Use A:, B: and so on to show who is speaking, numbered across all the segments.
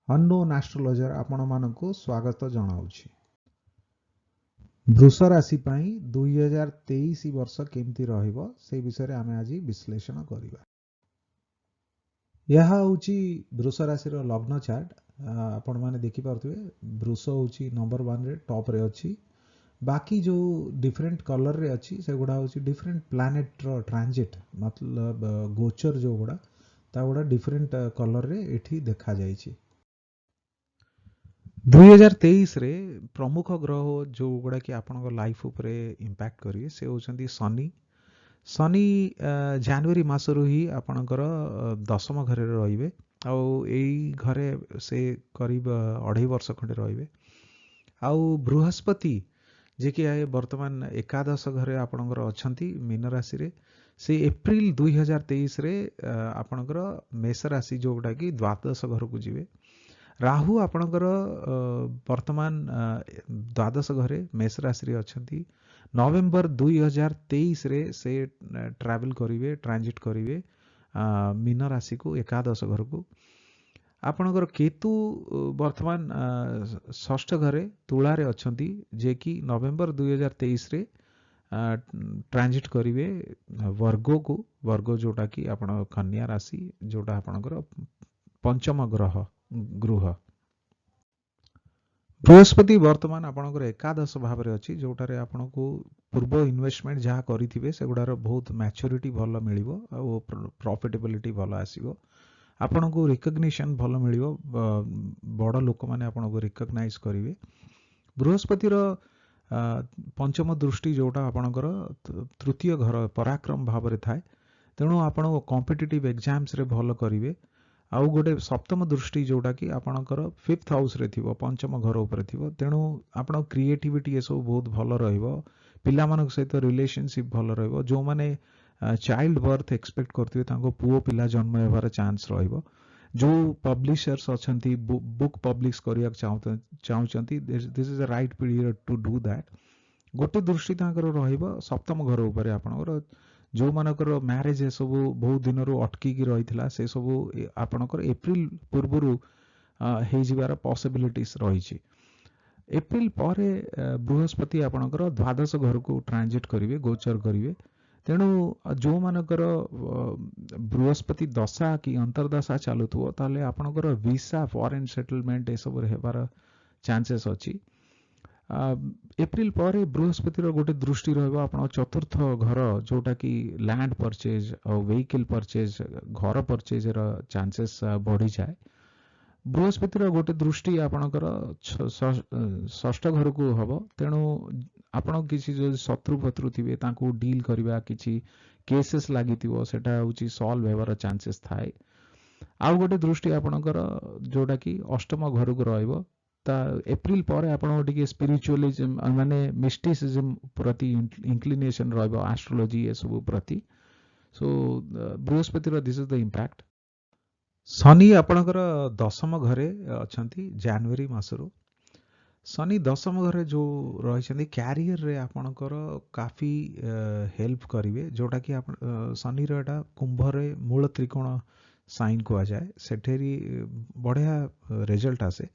A: Unknown astrologer आपण मानकु स्वागत जनाऊछि। वृष राशि पई 2023 वर्ष केमती रहिबो से विषय आमे आज विश्लेषण करिबा। यह होची वृष राशि रो लग्न चार्ट। आपण माने देखि पारथुवे वृष होची नंबर 1 रे टॉप रे अछि। बाकी जो डिफरेंट कलर रे अछि से गुडा होची डिफरेंट प्लैनेट रो ट्रांजिट मतलब गोचर जो गुडा ता गुडा डिफरेंट कलर रे एठी देखा जाईछि। 2023 रे प्रमुख ग्रह जो गुडा कि आपन लाइफ उपरे इंपैक्ट करिए से होचंदी शनि। शनि जनवरी मासरु ही आपनकर 10म घरे रहिबे आउ एई घरे से करीब 2.5 वर्ष खंडे रहिबे। आउ बृहस्पति जे कि आए वर्तमान एकादश घरे आपनकर अछंती मीन राशि रे से एप्रिल 2023 रे आपनकर मेष राशि जो गुडा कि द्वादश घर को जिवे। राहु आपनकर वर्तमान द्वादश घरे मेष राशि रे अछंती। नवेम्बर 2023 रे से ट्रैवल करिवे ट्रांजिट करिवे मीन राशि को एकादश घर को। आपनकर केतु वर्तमान षष्ठ घरे तुला रे अछंती जे कि नवेम्बर 2023 रे ट्रांजिट करिवे वर्गो को। वर्गो जोटा कि आपण कन्या राशि जोटा आपनकर पंचम ग्रह बृहस्पति वर्तमान आपनकर एकादश भाव रे अछि जोटारे आपनको पूर्व इन्वेस्टमेंट जहाँ करिथिबे सेगुडार बहुत मैच्योरिटी भलो मिलिबो आ प्रॉफिटेबिलिटी भलो आसीबो। आपनको रिकग्निशन भलो मिलिबो बड़ लोक माने आपनको रिकग्नाइज करिवे। बृहस्पति रो पंचम दृष्टि जोटा आपनकर तृतीय घर पराक्रम भाव रे थाए तेणु आपण कॉम्पिटिटिव एग्जाम्स रे भलो करिवे। आउ गोटे सप्तम दृष्टि जोटा कि आपनकर 5th हाउस रे थिबो पंचम घर ऊपर थिबो तेणु आपण क्रिएटिविटी ये सब बहुत भलो रहइबो। पिला मानक सहित रिलेशनशिप भलो रहइबो। जो माने चाइल्ड बर्थ एक्सपेक्ट करथिबे तांको पुओ पिला जन्म हेबार चांस रहइबो। जो पब्लिशर्स अछंती बुक पब्लिश करिया चाहउचंती this is a right period to do that. गोटे दृष्टि तांकर रहइबो सप्तम घर ऊपर आपनकर जो मानकर मैरिज ए सब बहुत दिन रो अटकी की रहितला से सब आपनकर एप्रिल पूर्वरु हे जिबार पॉसिबिलिटीज रहिछि। एप्रिल परे बृहस्पति आपनकर द्वादश घर को ट्रांजिट करिवे गोचर करिवे तेणु जो मानकर बृहस्पति दशा की अंतरदशा चालुथुवो ताले आपनकर वीसा फॉरेन सेटलमेंट ए सब हेबार चांसेस अछि। एप्रिल पर बृहस्पति गोटे दृष्टि रहिबो आपण चतुर्थ घर जोटा कि लैंड परचेज और व्हीकल परचेज घर परचेज रो चांसेस बढ़ी जाए। बृहस्पति गोटे दृष्टि आपणकर षष्ठ घर को हबो तेणु आपण किसी जो शत्रु फत्रु थिबे तांको डील करबा किछि केसेस लागितिबो सेटा होची सॉल्व हेबार चांसेस थाए। आउ गोटे दृष्टि आपणकर जोटा कि अष्टम घर को रहइबो एप्रिल पर आपण टिके स्पिरिचुअलिज्म माने मिस्टिसिज्म प्रति इंक्लिनेशन रहइबो एस्ट्रोलॉजी ए सब प्रति। सो बृहस्पति रो this is the impact. Shani आपणकर दशम घरे अछंती जनवरी मासरो। शनि दशम घरे जो रहिसंती कैरियर रे आपणकर काफी हेल्प करिवे जोटा कि शनि रो एटा कुंभ रे मूल त्रिकोण साइन को आ जाए सेठेरी बढ़िया रिजल्ट आसे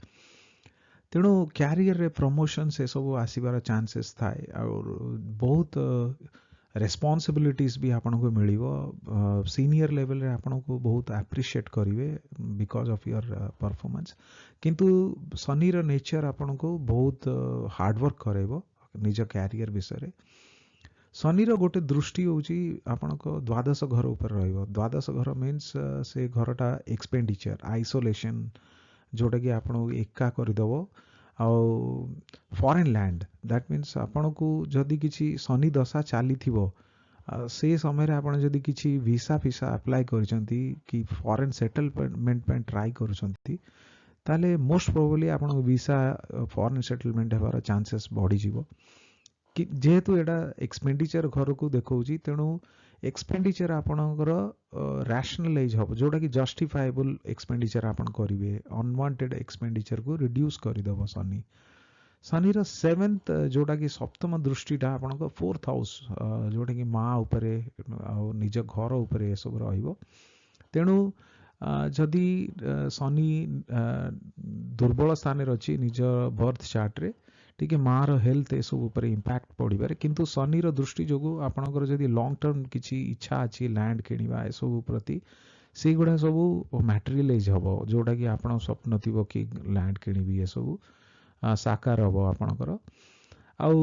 A: तेणु कैरियर रे प्रमोशन से सब आसीबार चांसेस थाए और बहुत रेस्पॉन्सिबिलिटीज भी आपन को मिलिबो। सीनियर लेवल रे आपन को बहुत एप्रिशिएट करिवे बिकॉज ऑफ योर परफॉर्मेंस। किंतु शनि रो नेचर आपन को बहुत हार्ड वर्क करेबो निज कैरियर विषय। शनि रो गोटे दृष्टि होची आपन को द्वादश घर ऊपर रहइबो। द्वादश घर मीन्स से घरटा एक्सपेंडिचर आइसोलेशन जोटा कि आपन एका करदबो आउ फॉरेन लैंड दैट मीन्स आपन को जदि किछि शनि दशा चली थिबो से समय रे आपन जदि किछि वीसा फिसा अप्लाई करचंती कि फॉरेन सेटलमेंट पे ट्राई करचंती ताले मोस्ट प्रोबेबली आपन वीसा फॉरेन सेटलमेंट हेबार चांसेस बढ़ी जिवो कि जेहेतु एटा एक्सपेंडिचर घर को देखौची तेणु एक्सपेंडिचर आपनकर रैशनलाइज हो जोटा कि जस्टिफाएबल एक्सपेंडिचर आपन करिवे अनवांटेड एक्सपेंडिचर को रिड्यूस करि दबो शनि। शनि रो 7th जोटा कि सप्तम दृष्टिटा आपनकर 4th हाउस जोटा कि माँ ऊपर आ निज घर ऊपर सब रहिबो तेणु जदि शनि दुर्बल स्थान अच्छी निज बर्थ चार्ट रे टिके मार हेल्थ ए सब ऊपर इंपैक्ट पड़ी पारे किंतु शनि रो दृष्टि जोगु आपनकर जदि लॉन्ग टर्म किछि इच्छा अछि लैंड किनिबा ए सब प्रति से गुडा सब मटेरियलाइज हबो जोटा कि आपण स्वप्न थिबो कि लैंड किनिबी ए सब साकार हबो आपनकर आउ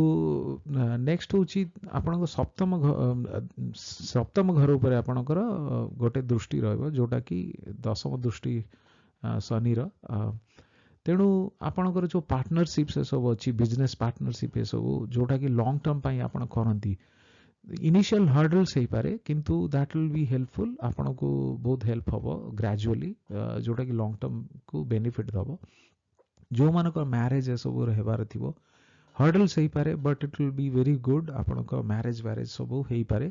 A: नेक्स्ट होची आपनको सप्तम घर ऊपर आपनकर गोटे दृष्टि रहबो जोटा कि दशम दृष्टि शनिर तेणु आपनकर जो पार्टनरशिप से सब अच्छी बिजनेस पार्टनरशिप ए सब जोटा कि लॉन्ग टर्म पाई आपण करंती इनिशियल हर्डल्स हो पारे किंतु दैट विल बी हेल्पफुल आपन को बहुत हेल्प हबो ग्रेजुअली जोटा कि लॉन्ग टर्म को बेनिफिट दबो जो मानकर मैरिज ए सब हेबार थिबो हर्डल्स हो पारे but it will be very good आपण को मैरिज वैरेज सब हो पारे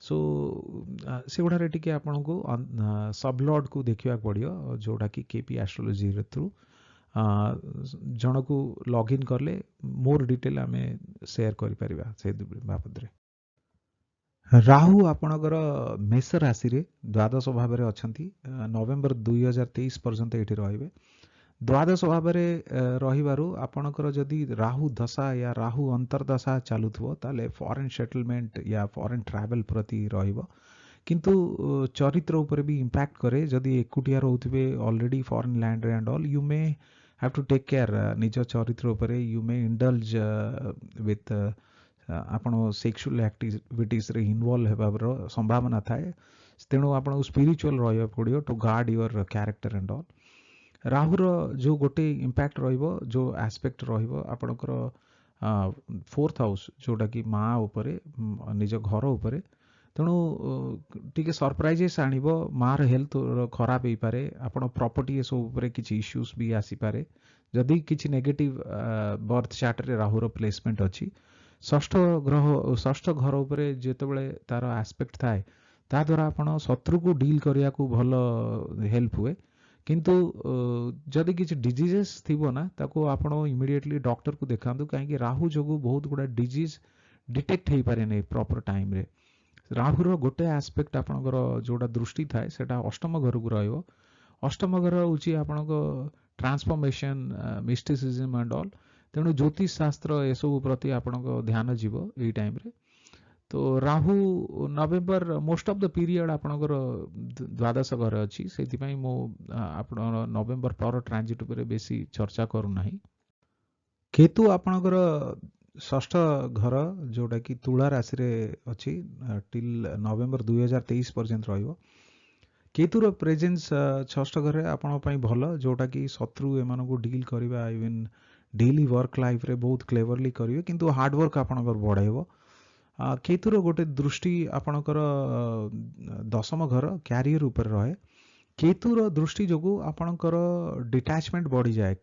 A: सो से गुड़ारे टिके आपण को सबलॉर्ड को देखिया पड़ियो जोटा कि केपी एस्ट्रोलॉजी रे थ्रू जन को लॉगिन करले मोर डिटेल आमे शेयर करि परिबा से बाबद रे राहु आपणकर मेष राशि रे द्वादश भाव रे अछंती नवेम्बर 2023 पर्यंत एठी रहिबे द्वादश भाव रे रहिबारु आपणकर जदि राहु दशा या राहु अंतर्दशा चालुथबो ताले फॉरेन सेटलमेंट या फॉरेन ट्रैवल प्रति रहिबो किंतु चरित्र ऊपर भी इंपैक्ट करे जदि एकुटिया रहउथिबे ऑलरेडी फॉरेन लैंड रे and all you may have to take care निज चरित्र ऊपर यू मे इंडल्ज विथ आपण सेक्सुअल एक्टिविटीज रे इन्वॉल्व हेबार संभावना थाए तेणु आपण स्पिरिचुअल रहिबा पड़ियो to guard your character and all राहुर जो गोटे इंपैक्ट रहिबो जो एस्पेक्ट रहिबो आपणकर फोर्थ हाउस जोटा कि माँ उपरे निज घर उपरे तेणु टिके सरप्राइजेस आनिबो मार हेल्थ खराब हो पारे आपण प्रॉपर्टी ए सब उपरे किछि इश्यूज भी आसी पारे जदि किछि नेगेटिव बर्थ चार्ट रे राहुर प्लेसमेंट अछि षष्ठ घर उपरे जेतेबेले तार एस्पेक्ट थाए ता द्वारा आपण शत्रु को डील करिया को भलो हेल्प हुए किंतु जदि किछि डिजीजेस थिबो ना ताको आपण इमीडिएटली डॉक्टर को देखांतु काहे राहु जोगु बहुत गुडा डिजीज डिटेक्ट हेई पारे नै प्रॉपर टाइम रे राहुर गोटे एस्पेक्ट आपणकर जोटा दृष्टि थाए सेटा अष्टम घर को रहिबो अष्टम घर होची आपणको ट्रांसफॉर्मेशन मिस्टिसिज्म एंड ऑल तेणु ज्योतिष शास्त्र ए सब प्रति आपणको ध्यान जीवो एई टाइम रे तो राहु नवेम्बर मोस्ट ऑफ द पीरियड आपणकर द्वादश घर अच्छी से मो आप नवेम्बर पर ट्रांजिट उपर बेसी चर्चा करू नाही केतु आपणकर षष्ठ घर जोटा कि तुला राशि रे अच्छी टिल नवेम्बर 2023 पर्यंत रहिबो केतुर प्रेजेंस षष्ठ घर आपण पई भलो जोटा कि शत्रु एमान को डील करबा इवन डेली वर्क लाइफ रे बहुत क्लेवरली करिवे किंतु हार्ड वर्क आपणकर बढ़ाइबो केतुर गोटे दृष्टि आपणकर दशम घर क्यारियर ऊपर रहे केतुर दृष्टि जोगु आपणकर डिटैचमेंट बढ़ी जाए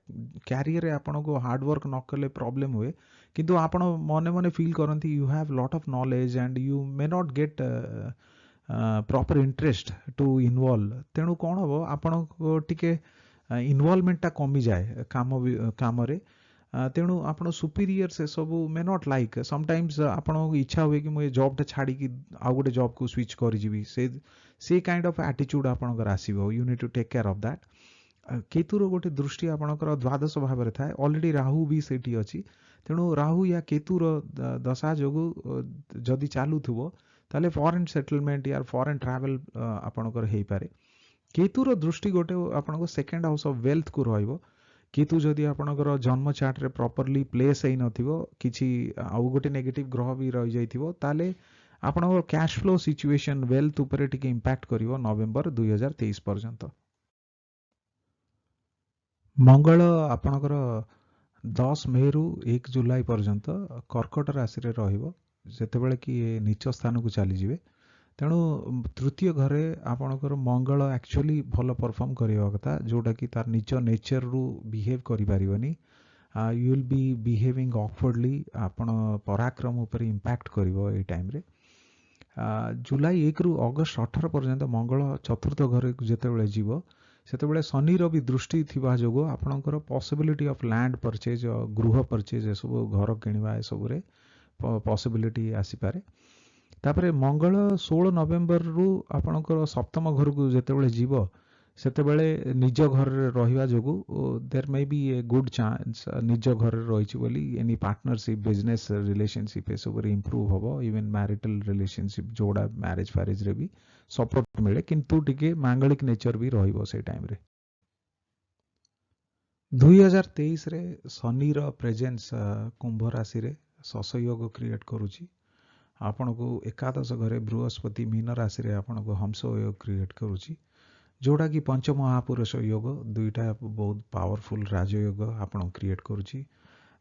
A: क्यारियर रे आपनको हार्ड वर्क न कले प्रॉब्लम हुए किंतु आपण मने मने फील करंती you have lot of knowledge and you may not get proper interest to involve तेणु कौन हम आपण टिके इन्वॉल्वमेंट टा कमी जाए काम रे तेणु आपण सुपीरियर से सब मे नॉट लाइक समटाइम्स आपण इच्छा हुए कि मुझे जॉब टा छाड़ी कि आउ गोटे जॉब को स्विच कर जीवी से काइंड ऑफ एटीट्यूड आपणकर आसीबो you need to take care of that केतुर गोटे दृष्टि आपणकर द्वादश भाव रे थाए ऑलरेडी राहु भी सेठी अछि तेणु राहु या केतुर दशा जोगु जदि चालुथुबो ताले फॉरेन सेटलमेंट या फॉरेन ट्रैवल आपणकर हेई पारे केतुर दृष्टि गोटे आपणको सेकंड हाउस ऑफ वेल्थ को रहइबो केतु जदि आपणकर जन्म चार्ट रे प्रॉपर्ली प्लेस हेई नथिबो किछि आउ गोटे नेगेटिव ग्रह भी रहि जाइथिबो ताले आपणकर कैश फ्लो सिचुएशन वेल्थ ऊपर टिके इंपैक्ट करिवो नवेम्बर 2023 पर्यंत मंगल आपणकर 10 मई रु 1 जुलाई पर्यंत कर्कट राशि रे रहिबो जेतेबेले कि नीच स्थान को चली जिवे तेणु तृतीय घरे आपणकर मंगल एक्चुअली भल परफॉर्म करिवा कथा जोटा कि तार निच नेचर रु बिहेव करि परिबनी you will be behaving awkwardly आपण पराक्रम ऊपर इंपैक्ट करिवो ए टाइम रे जुलाई 1 रु अगस्त 18 पर्यंत मंगल चतुर्थ घरे जेतेबेले जीवो सेतेबेले शनि रो भी दृष्टि थिबा जोगो आपणकर पॉसिबिलिटी ऑफ लैंड परचेज गृह परचेज ए सब घर किनिबा ए सब रे पॉसिबिलिटी आसी पारे तापरे मंगल 16 नवेम्बर रु आपणकर सप्तम घर को जेतेबेले जीवो ସେତେବେଳେ ନିଜ ଘରରେ ରହିବା ଯୋଗୁଁ there may be a good chance ନିଜ ଘରରେ ରହିଛି ବୋଲି ଏନି ପାର୍ଟନରସିପ୍ ବିଜନେସ୍ ରିଲେସନସିପ୍ ଏସବୁରେ ଇମ୍ପ୍ରୁଭ୍ ହେବ। ଇଭେନ୍ ମ୍ୟାରିଟାଲ୍ ରିଲେସନସିପ୍ ଯୋଉଗୁଡ଼ା ମ୍ୟାରେଜ୍ ଫ୍ୟାରେଜ୍ରେ ବି ସପୋର୍ଟ ମିଳେ, କିନ୍ତୁ ଟିକେ ମାଙ୍ଗଳିକ ନେଚର ବି ରହିବ ସେଇ ଟାଇମ୍ରେ। 2023ରେ ଶନିର ପ୍ରେଜେନ୍ସ କୁମ୍ଭ ରାଶିରେ ଶଶଯୋଗ କ୍ରିଏଟ୍ କରୁଛି। ଆପଣଙ୍କୁ ଏକାଦଶ ଘରେ ବୃହସ୍ପତି ମୀନ ରାଶିରେ ଆପଣଙ୍କୁ ହଂସ ଯୋଗ କ୍ରିଏଟ୍ କରୁଛି, ଯୋଉଟାକି ପଞ୍ଚମହାପୁରୁଷ ଯୋଗ, ଦୁଇଟା ବହୁତ ପାୱାରଫୁଲ୍ ରାଜଯୋଗ ଆପଣଙ୍କୁ କ୍ରିଏଟ୍ କରୁଛି,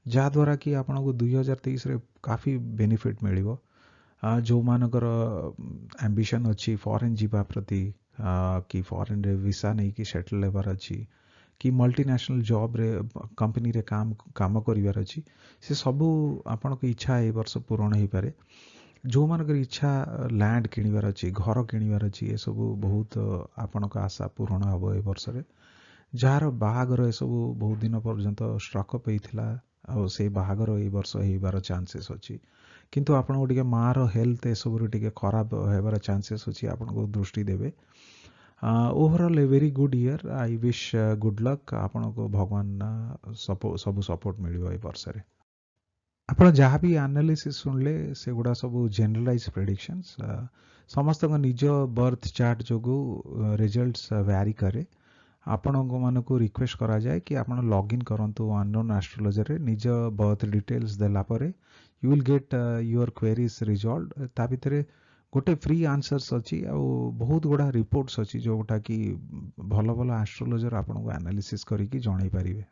A: ଯାହାଦ୍ୱାରା କି ଆପଣଙ୍କୁ 2023ରେ କାଫି ବେନିଫିଟ୍ ମିଳିବ। ଯେଉଁମାନଙ୍କର ଆମ୍ବିସନ୍ ଅଛି ଫରେନ୍ ଯିବା ପ୍ରତି, କି ଫରେନ୍ରେ ଭିସା ନେଇକି ସେଟଲ୍ ହେବାର ଅଛି, କି ମଲ୍ଟିନ୍ୟାସନାଲ୍ ଜବ୍ରେ କମ୍ପାନୀରେ କାମ କରିବାର ଅଛି, ସେ ସବୁ ଆପଣଙ୍କ ଇଚ୍ଛା ଏ ବର୍ଷ ପୂରଣ ହେଇପାରେ। ଯେଉଁମାନଙ୍କର ଇଚ୍ଛା ଲ୍ୟାଣ୍ଡ କିଣିବାର ଅଛି, ଘର କିଣିବାର ଅଛି, ଏସବୁ ବହୁତ ଆପଣଙ୍କ ଆଶା ପୂରଣ ହେବ ଏ ବର୍ଷରେ। ଯାହାର ବାହାଘର ଏସବୁ ବହୁତ ଦିନ ପର୍ଯ୍ୟନ୍ତ ଷ୍ଟ୍ରକ୍ଅପ୍ ହେଇଥିଲା, ଆଉ ସେଇ ବାହାଘର ଏଇ ବର୍ଷ ହେଇବାର ଚାନ୍ସେସ୍ ଅଛି, କିନ୍ତୁ ଆପଣଙ୍କୁ ଟିକେ ମାଆର ହେଲ୍ଥ ଏସବୁରେ ଟିକେ ଖରାପ ହେବାର ଚାନ୍ସେସ୍ ଅଛି, ଆପଣଙ୍କୁ ଦୃଷ୍ଟି ଦେବେ। Overall a very good year. I wish good luck. ଆପଣଙ୍କୁ ଭଗବାନ ସବୁ ସପୋର୍ଟ ମିଳିବ ଏ ବର୍ଷରେ। ଆପଣ ଯାହା ବି ଆନାଲିସିସ୍ ଶୁଣିଲେ ସେଗୁଡ଼ା ସବୁ ଜେନେରାଲାଇଜ୍ ପ୍ରେଡିକ୍ସନ୍ସ। ସମସ୍ତଙ୍କ ନିଜ ବର୍ଥ ଚାର୍ଟ ଯୋଗୁଁ ରେଜଲ୍ଟସ୍ ଭ୍ୟାରି କରେ। ଆପଣଙ୍କ ମାନଙ୍କୁ ରିକ୍ୱେଷ୍ଟ କରାଯାଏ କି ଆପଣ ଲଗ୍ଇନ୍ କରନ୍ତୁ ଅନନୋନ୍ ଆଷ୍ଟ୍ରୋଲୋଜରରେ, ନିଜ ବର୍ଥ ଡିଟେଲ୍ସ ଦେଲା ପରେ ୟୁ ୱିଲ୍ ଗେଟ୍ ୟୁଅର୍ କ୍ୱେରିଜ୍ ରିଜଲ୍ଭ। ତା ଭିତରେ ଗୋଟେ ଫ୍ରି ଆନ୍ସର୍ସ ଅଛି, ଆଉ ବହୁତ ଗୁଡ଼ା ରିପୋର୍ଟସ୍ ଅଛି, ଯେଉଁଟା କି ଭଲ ଭଲ ଆଷ୍ଟ୍ରୋଲୋଜର ଆପଣଙ୍କୁ ଆନାଲିସିସ୍ କରିକି ଜଣାଇ ପାରିବେ।